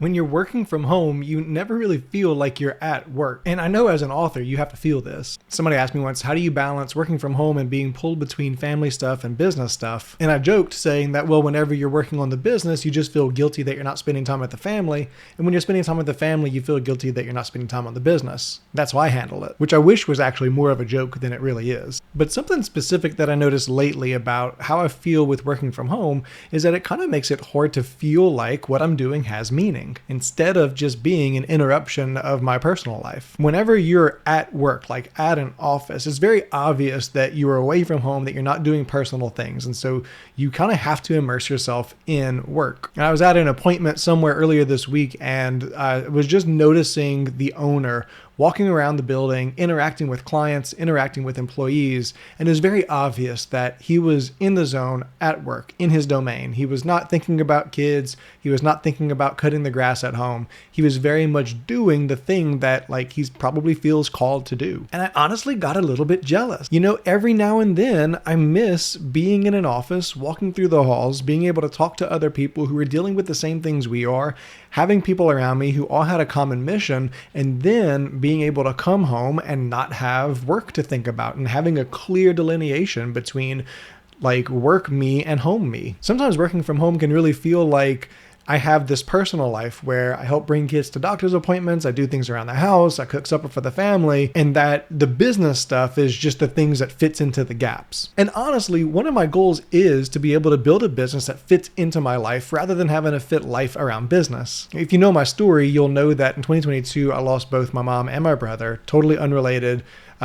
When you're working from home, you never really feel like you're at work. And I know as an author, you have to feel this. Somebody asked me once, how do you balance working from home and being pulled between family stuff and business stuff? And I joked saying that, well, whenever you're working on the business, you just feel guilty that you're not spending time with the family. And when you're spending time with the family, you feel guilty that you're not spending time on the business. That's how I handle it, which I wish was actually more of a joke than it really is. But something specific that I noticed lately about how I feel with working from home is that it kind of makes it hard to feel like what I'm doing has meaning, instead of just being an interruption of my personal life. Whenever you're at work, like at an office, it's very obvious that you are away from home, that you're not doing personal things. And so you kind of have to immerse yourself in work. And I was at an appointment somewhere earlier this week, and I was just noticing the owner walking around the building, interacting with clients, interacting with employees, and it was very obvious that he was in the zone at work, in his domain. He was not thinking about kids. He was not thinking about cutting the grass at home. He was very much doing the thing that he probably feels called to do. And I honestly got a little bit jealous. Every now and then I miss being in an office, walking through the halls, being able to talk to other people who are dealing with the same things we are, having people around me who all had a common mission, and then being able to come home and not have work to think about and having a clear delineation between work me and home me. Sometimes working from home can really feel like I have this personal life where I help bring kids to doctor's appointments, I do things around the house, I cook supper for the family, and that the business stuff is just the things that fits into the gaps. And honestly, one of my goals is to be able to build a business that fits into my life rather than having to fit life around business. If you know my story, you'll know that in 2022, I lost both my mom and my brother, totally unrelated.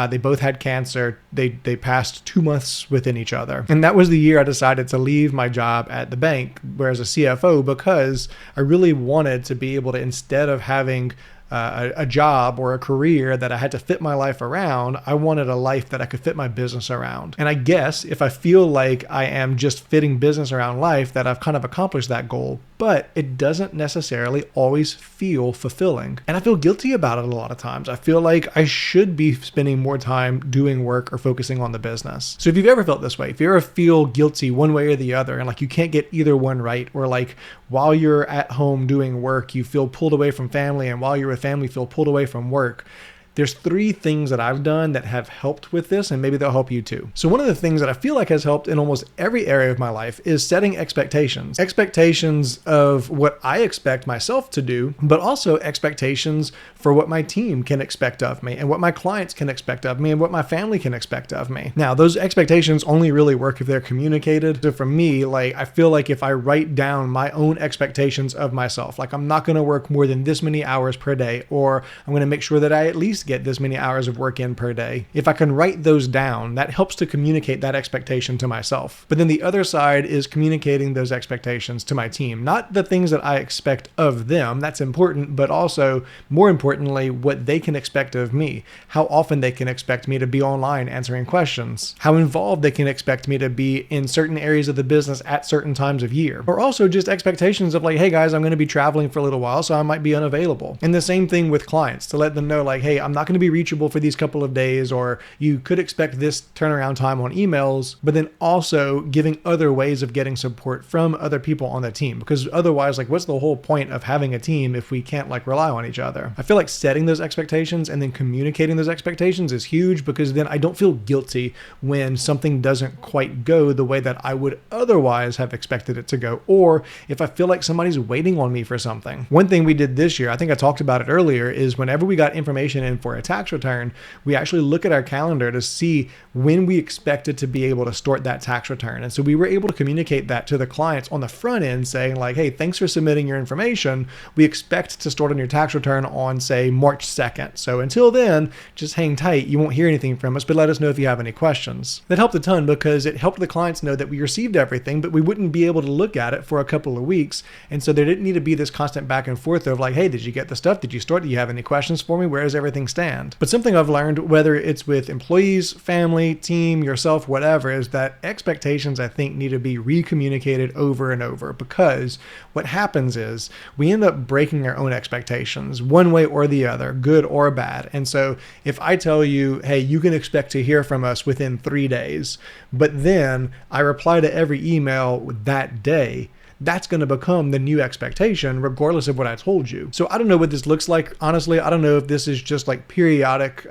They both had cancer. They passed 2 months within each other. And that was the year I decided to leave my job at the bank, as a CFO, because I really wanted to be able to, instead of having a job or a career that I had to fit my life around, I wanted a life that I could fit my business around. And I guess if I feel like I am just fitting business around life, that I've kind of accomplished that goal, but it doesn't necessarily always feel fulfilling. And I feel guilty about it a lot of times. I feel like I should be spending more time doing work or focusing on the business. So if you've ever felt this way, if you ever feel guilty one way or the other, and you can't get either one right, or while you're at home doing work, you feel pulled away from family, and while you're with family, feel pulled away from work, there's 3 things that I've done that have helped with this, and maybe they'll help you too. So one of the things that I feel like has helped in almost every area of my life is setting expectations. Expectations of what I expect myself to do, but also expectations for what my team can expect of me, and what my clients can expect of me, and what my family can expect of me. Now, those expectations only really work if they're communicated. So for me, I feel like if I write down my own expectations of myself, I'm not going to work more than this many hours per day, or I'm going to make sure that I at least get this many hours of work in per day. If I can write those down, that helps to communicate that expectation to myself. But then the other side is communicating those expectations to my team. Not the things that I expect of them, that's important, but also, more importantly, what they can expect of me. How often they can expect me to be online answering questions. How involved they can expect me to be in certain areas of the business at certain times of year. Or also just expectations of hey guys, I'm going to be traveling for a little while, so I might be unavailable. And the same thing with clients, to let them know hey, I'm not going to be reachable for these couple of days, or you could expect this turnaround time on emails, but then also giving other ways of getting support from other people on the team. Because otherwise, what's the whole point of having a team if we can't rely on each other? I feel like setting those expectations and then communicating those expectations is huge, because then I don't feel guilty when something doesn't quite go the way that I would otherwise have expected it to go, or if I feel like somebody's waiting on me for something. One thing we did this year, I think I talked about it earlier, is whenever we got information in for a tax return, we actually look at our calendar to see when we expected to be able to start that tax return. And so we were able to communicate that to the clients on the front end, saying hey, thanks for submitting your information. We expect to start on your tax return on, say, March 2nd. So until then, just hang tight. You won't hear anything from us, but let us know if you have any questions. That helped a ton, because it helped the clients know that we received everything, but we wouldn't be able to look at it for a couple of weeks. And so there didn't need to be this constant back and forth of hey, did you get the stuff? Did you start? Do you have any questions for me? Where does everything stand? But something I've learned, whether it's with employees, family, team, yourself, whatever, is that expectations, I think, need to be recommunicated over and over, because what happens is we end up breaking our own expectations one way or the other, good or bad. And so if I tell you, hey, you can expect to hear from us within 3 days, but then I reply to every email that day, that's going to become the new expectation regardless of what I told you. So I don't know what this looks like. Honestly, I don't know if this is just like periodic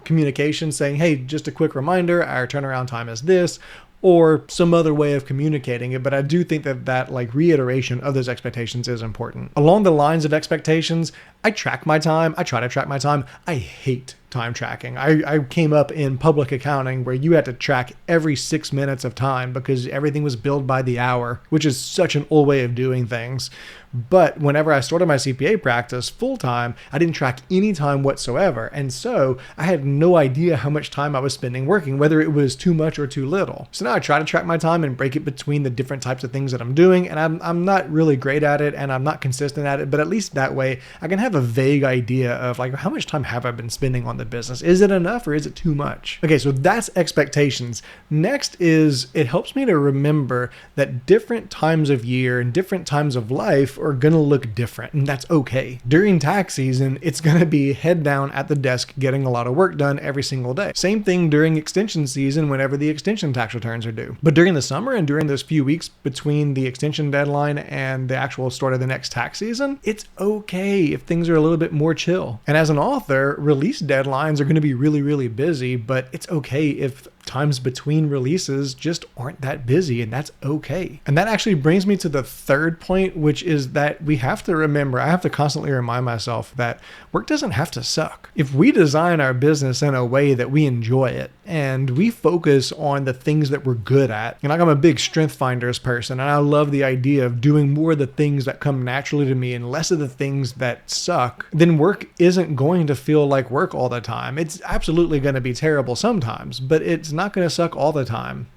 communication saying, hey, just a quick reminder, our turnaround time is this, or some other way of communicating it. But I do think that like reiteration of those expectations is important. Along the lines of expectations, I track my time. I try to track my time. I hate time tracking. I came up in public accounting where you had to track every 6 minutes of time because everything was billed by the hour, which is such an old way of doing things. But whenever I started my CPA practice full time, I didn't track any time whatsoever. And so I had no idea how much time I was spending working, whether it was too much or too little. So now I try to track my time and break it between the different types of things that I'm doing. And I'm not really great at it and I'm not consistent at it, but at least that way I can have a vague idea of like, how much time have I been spending on the business? Is it enough or is it too much? Okay, so that's expectations. Next is it helps me to remember that different times of year and different times of life are going to look different, and that's okay. During tax season, it's going to be head down at the desk getting a lot of work done every single day. Same thing during extension season whenever the extension tax returns are due. But during the summer and during those few weeks between the extension deadline and the actual start of the next tax season, it's okay if things are a little bit more chill. And as an author, release deadlines are going to be really, really busy, but it's okay if times between releases just aren't that busy, and that's okay. And that actually brings me to the third point, which is that we have to remember, I have to constantly remind myself that work doesn't have to suck. If we design our business in a way that we enjoy it and we focus on the things that we're good at, and like I'm a big strength finders person, and I love the idea of doing more of the things that come naturally to me and less of the things that suck, then work isn't going to feel like work all the time. It's absolutely going to be terrible sometimes, but it's not going to suck all the time.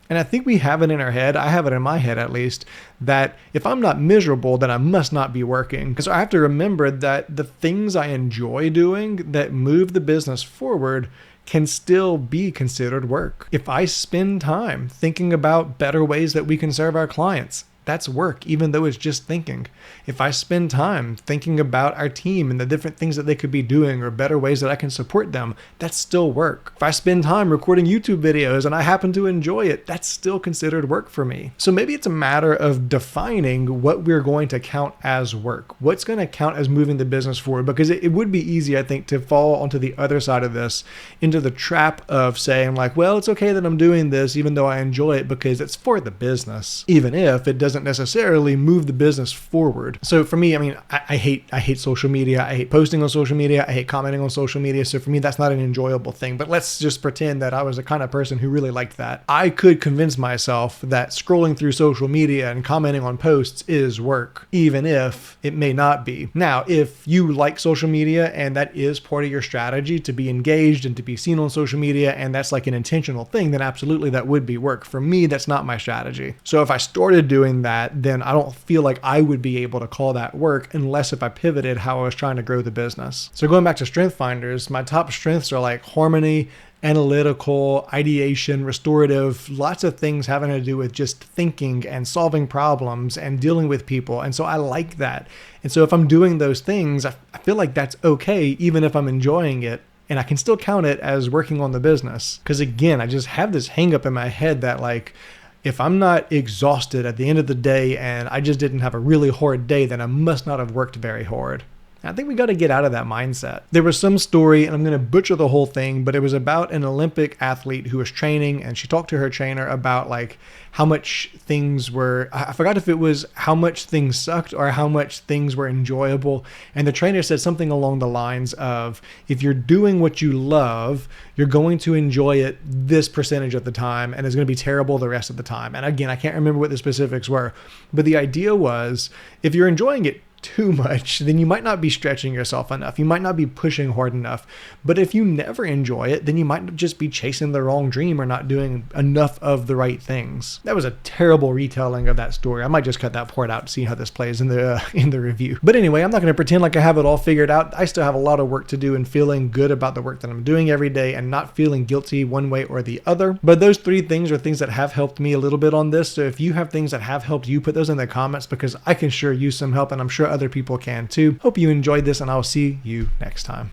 And I think we have it in our head, I have it in my head at least, that if I'm not miserable, then I must not be working. So I have to remember that the things I enjoy doing that move the business forward can still be considered work. If I spend time thinking about better ways that we can serve our clients, that's work, even though it's just thinking. If I spend time thinking about our team and the different things that they could be doing or better ways that I can support them, that's still work. If I spend time recording YouTube videos and I happen to enjoy it, that's still considered work for me. So maybe it's a matter of defining what we're going to count as work. What's going to count as moving the business forward? Because it would be easy, I think, to fall onto the other side of this, into the trap of saying like, well, it's okay that I'm doing this even though I enjoy it because it's for the business, even if it doesn't necessarily move the business forward. So for me, I mean, I hate social media. I hate posting on social media. I hate commenting on social media. So for me, that's not an enjoyable thing. But let's just pretend that I was the kind of person who really liked that. I could convince myself that scrolling through social media and commenting on posts is work, even if it may not be. Now, if you like social media and that is part of your strategy to be engaged and to be seen on social media, and that's like an intentional thing, then absolutely that would be work. For me, that's not my strategy. So if I started doing that, then I don't feel like I would be able to call that work unless if I pivoted how I was trying to grow the business. So going back to strength finders, my top strengths are like harmony, analytical, ideation, restorative, lots of things having to do with just thinking and solving problems and dealing with people. And so I like that. And so if I'm doing those things, I feel like that's okay, even if I'm enjoying it. And I can still count it as working on the business. Because again, I just have this hang up in my head that like, if I'm not exhausted at the end of the day and I just didn't have a really hard day, then I must not have worked very hard. I think we got to get out of that mindset. There was some story, and I'm going to butcher the whole thing, but it was about an Olympic athlete who was training, and she talked to her trainer about like how much things were, I forgot if it was how much things sucked or how much things were enjoyable. And the trainer said something along the lines of, if you're doing what you love, you're going to enjoy it this percentage of the time, and it's going to be terrible the rest of the time. And again, I can't remember what the specifics were, but the idea was if you're enjoying it too much, then you might not be stretching yourself enough. You might not be pushing hard enough. But if you never enjoy it, then you might just be chasing the wrong dream or not doing enough of the right things. That was a terrible retelling of that story. I might just cut that part out to see how this plays in the review. But anyway, I'm not going to pretend like I have it all figured out. I still have a lot of work to do in feeling good about the work that I'm doing every day and not feeling guilty one way or the other. But those three things are things that have helped me a little bit on this. So if you have things that have helped you, put those in the comments because I can sure use some help, and I'm sure other people can too. Hope you enjoyed this, and I'll see you next time.